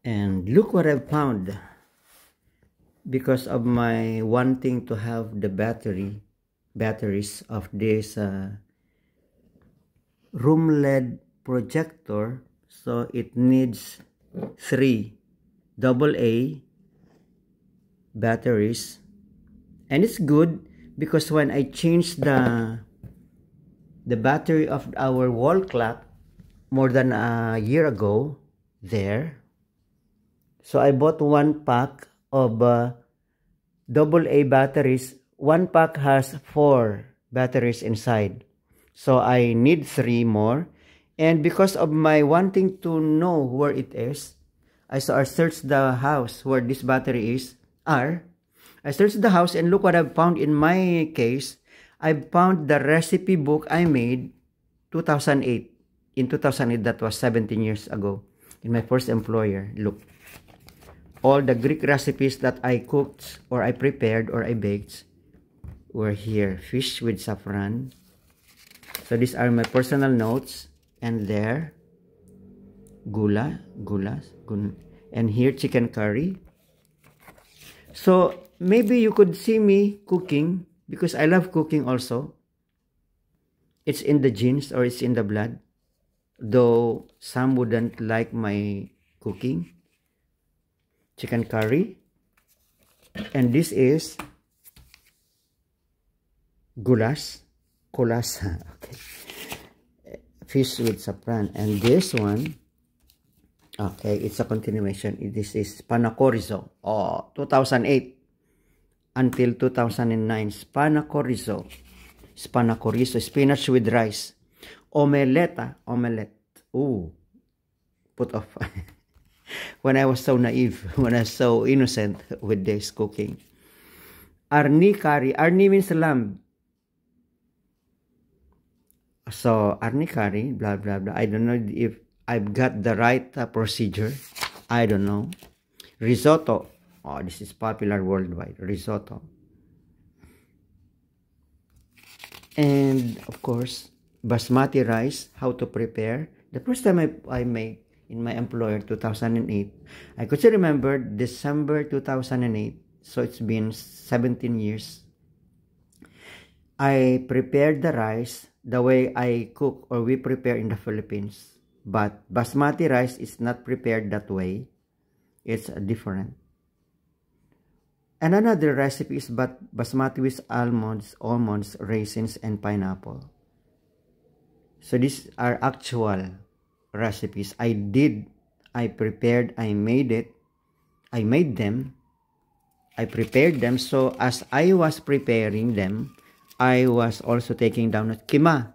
And look what I've found. Because of my wanting to have the batteries of this room LED projector, so it needs 3 AA batteries, and it's good because when I changed the battery of our wall clock more than a year ago there, so I bought 1 pack of AA batteries. 1 pack has 4 batteries inside, so I need 3 more. And because of my wanting to know where it is, I searched the house where this battery are. I searched the house and look what I've found in my case. I found the recipe book I made 2008. In 2008, that was 17 years ago, in my first employer. Look, all the Greek recipes that I cooked or I prepared or I baked were here. Fish with saffron. So these are my personal notes. And there, gulas, and here chicken curry. So maybe you could see me cooking because I love cooking also. It's in the genes or it's in the blood. Though some wouldn't like my cooking. Chicken curry. And this is gulas. Okay. Fish with saffron. And this one, okay, it's a continuation. This is panacorizo. Oh, 2008 until 2009. Spanakorizo, spinach with rice. Omelette. Ooh, put off. When I was so naive, when I was so innocent with this cooking. Arni curry. Arni means lamb. So, arni curry, blah, blah, blah. I don't know if I've got the right procedure. I don't know. Risotto. Oh, this is popular worldwide. Risotto. And, of course, basmati rice. How to prepare. The first time I made in my employer, 2008. I could still remember December 2008. So, it's been 17 years. I prepared the rice the way I cook or we prepare in the Philippines. But basmati rice is not prepared that way. It's different. And another recipe is basmati with almonds, raisins, and pineapple. So these are actual recipes. I prepared, I made them. I prepared them. So as I was preparing them, I was also taking down kima.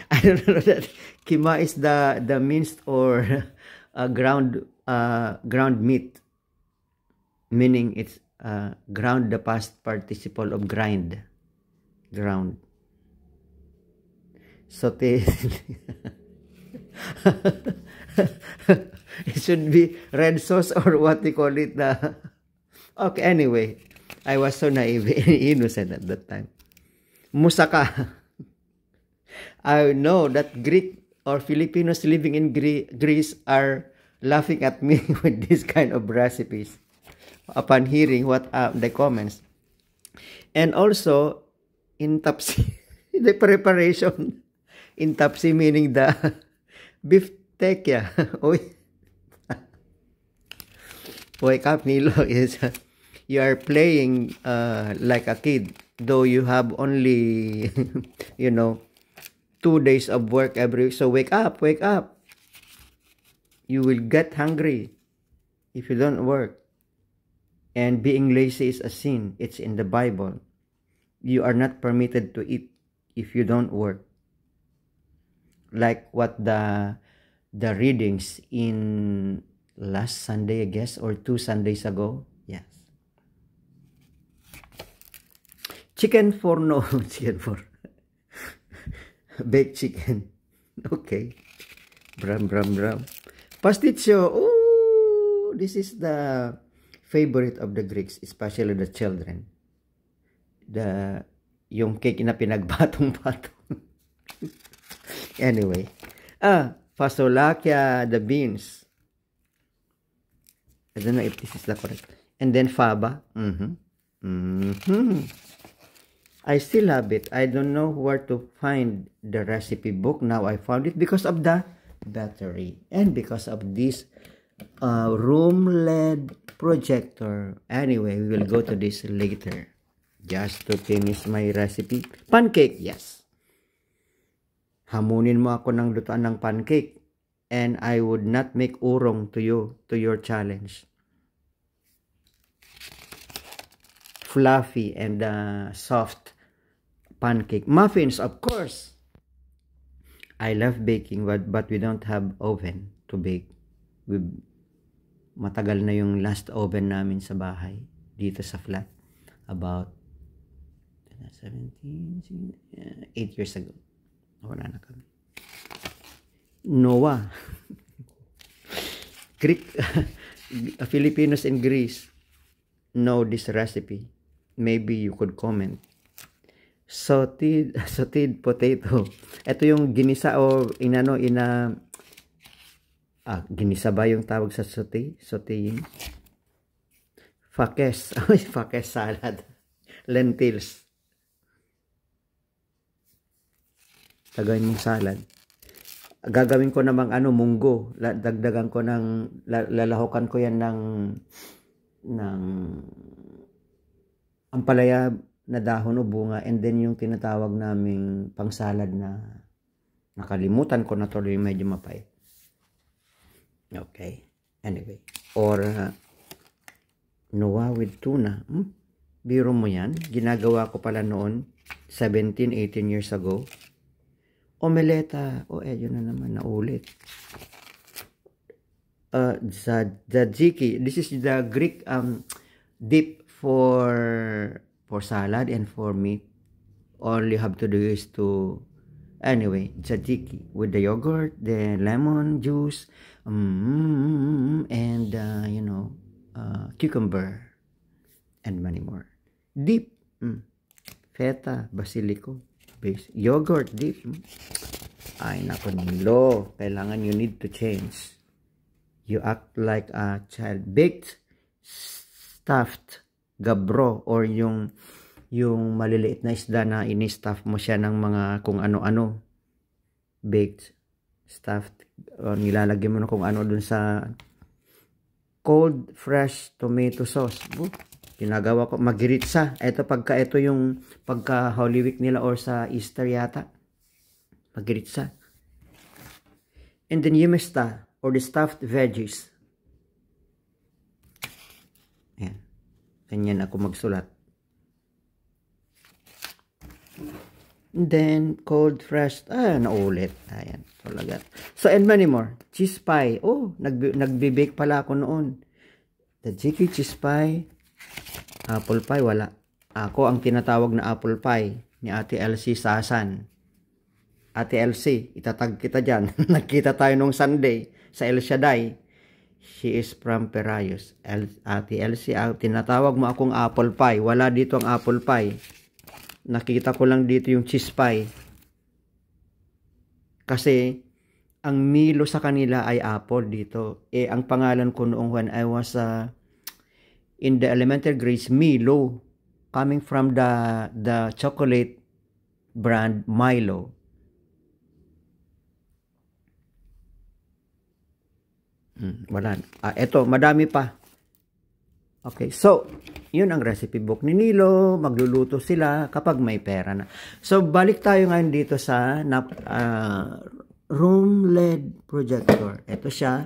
I don't know that kima is the minced or ground meat, meaning it's ground, the past participle of ground. So it should be red sauce or what they call it. Okay, anyway, I was so naive and innocent at that time. Moussaka. I know that Greek or Filipinos living in Greece are laughing at me with this kind of recipes upon hearing what the comments. And also, in tapsi, the preparation in tapsi, meaning the beef tekya. Wake up, Nilo, is you are playing like a kid, though you have only, 2 days of work every week. So wake up. You will get hungry if you don't work. And being lazy is a sin. It's in the Bible. You are not permitted to eat if you don't work. Like what the readings in last Sunday, I guess, or 2 Sundays ago. Yes. Chicken forno. Chicken for baked chicken. Okay. Bram. Pasticcio. Oh, this is the favorite of the Greeks, especially the children. Yung cake na pinagbatong-batong. Anyway. Fasolakia, the beans. I don't know if this is the correct. And then faba. I still have it. I don't know where to find the recipe book. Now I found it because of the battery and because of this room LED projector. Anyway, we will go to this later. Just to finish my recipe. Pancake, yes. Hamunin mo ako ng lutuan ng pancake. And I would not make urong to you, to your challenge. Fluffy and soft pancake. Muffins, of course. I love baking, but we don't have oven to bake. Matagal na yung last oven namin sa bahay, dito sa flat. About 8 years ago. Wala na kami. Noah. Greek, Filipinos in Greece know this recipe. Maybe you could comment. Sauteed potato. Ito yung ginisa o ginisa ba yung tawag sa sauteing? Fakes. Fakes salad. Lentils. Tagayin mong salad. Gagawin ko namang munggo. Dagdagan ko lalahukan ko yan ng ampalaya na dahon o bunga, and then yung tinatawag naming pangsalad na nakalimutan ko na tuloy, medyo mapait. Okay. Anyway. Or Noah with tuna. Biro mo yan. Ginagawa ko pala noon 17-18 years ago. Omeleta. Yun na naman, naulit. Tzatziki. This is the Greek dip for salad and for meat. All you have to do is to, anyway, tzatziki with the yogurt, the lemon juice, and cucumber, and many more. Dip. Feta, basilico. Yogurt dip. Ay, nako nilo. Kailangan you need to change. You act like a child. Baked, stuffed, gabro, or yung maliliit na isda na ini-stuff mo siya ng mga kung ano-ano. Baked, stuffed, or nilalagyan mo na kung ano dun sa cold, fresh tomato sauce. Ginagawa ko, magiritsa. Ito yung pagka Holy Week nila or sa Easter yata. Magiritsa. And then yumesta or the stuffed veggies. Ayan. Ganyan ako magsulat. And then cold, fresh. Naulit. Ayan. So, and many more. Cheese pie. Nagbe-bake pala ako noon. The Jiki cheese pie. Apple pie, wala. Ako ang tinatawag na apple pie ni Ate Elsie Sasan. Ate Elsie, itatag kita dyan. Nagkita tayo nung Sunday sa El Shaddai. She is from Perayos. Ate Elsie, tinatawag mo akong apple pie. Wala dito ang apple pie. Nakita ko lang dito yung cheese pie. Kasi ang Milo sa kanila ay apple dito. Ang pangalan ko noong when I was in the elementary grades, Milo, coming from the chocolate brand Milo. Wala. Ito, madami pa. Okay, so, yun ang recipe book ni Nilo. Magluluto sila kapag may pera na. So, balik tayo ngayon dito sa room LED projector. Ito siya.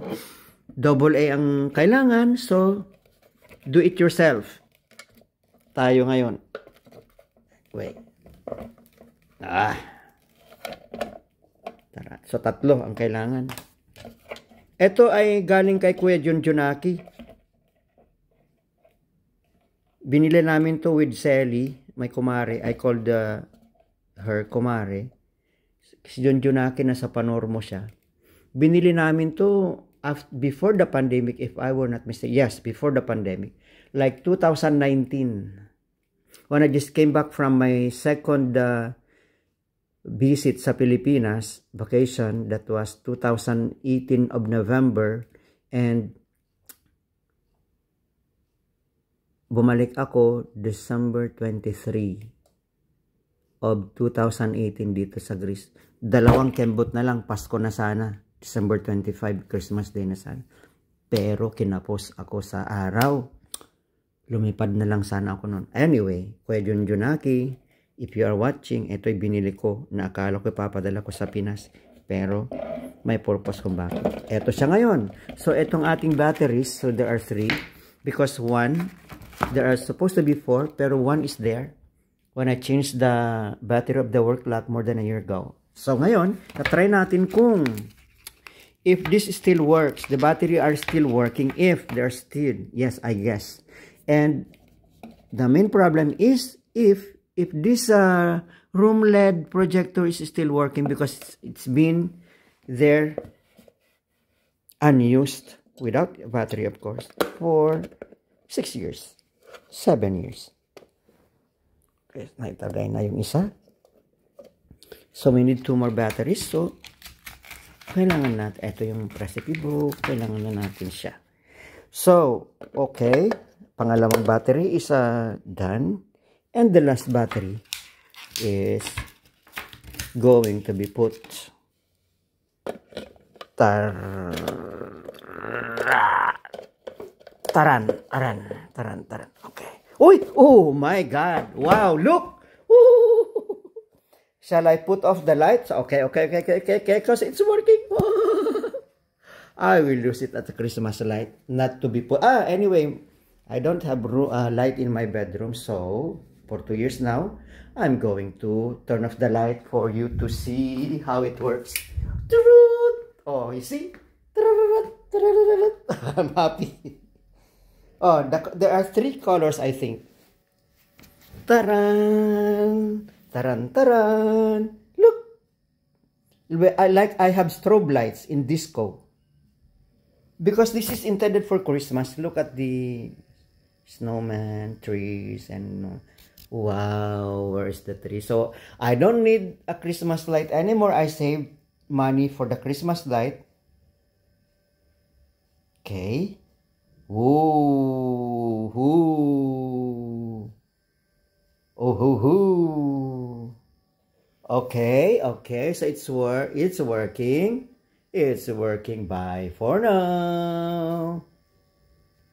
AA ang kailangan. So, do it yourself. Tayo ngayon. Wait. Tara. So, 3 ang kailangan. Ito ay galing kay Kuya Junjunaki. Binili namin to with Sally, my kumare. I called her kumare. Si Junjunaki nasa Panormo siya. Binili namin to before the pandemic, if I were not mistaken. Yes, before the pandemic. Like 2019. When I just came back from my second visit sa Pilipinas, vacation, that was 2018 of November, and bumalik ako December 23 of 2018 dito sa Greece. 2 kembot na lang, Pasko na sana. December 25, Christmas Day na sana. Pero kinapos ako sa araw. Lumipad na lang sana ako noon. Anyway, Kuya Junjunaki, if you are watching, ito'y binili ko na akala ko ipapadala ko sa Pinas. Pero may purpose kung bakit. Ito siya ngayon. So, itong ating batteries, so there are 3. Because 1, there are supposed to be 4, pero 1 is there. When I changed the battery of the work clock more than a year ago. So, ngayon, na-try natin kung if this still works, the battery are still working, if they're still, yes, I guess. And the main problem is if this room LED projector is still working because it's been there unused without a battery, of course, for 6 years, 7 years. Okay, naitagay na yung isa. So we need 2 more batteries. So kailangan natin, ito yung recipe book, kailangan na natin siya. So, okay, pangalawang battery is done, and the last battery is going to be put. Taran. Okay. Uy! Oh my God! Wow! Look! Woo! Shall I put off the lights? Okay, because it's working. I will use it as a Christmas light, not to be put. Anyway, I don't have light in my bedroom, so for 2 years now, I'm going to turn off the light for you to see how it works. Oh, you see? I'm happy. Oh, there are 3 colors, I think. Taran! Look! I have strobe lights in disco. Because this is intended for Christmas. Look at the snowman, trees, and wow, where is the tree? So, I don't need a Christmas light anymore. I save money for the Christmas light. Okay. Ooh, ooh. Oh, okay, so it's working. It's working. Bye for now.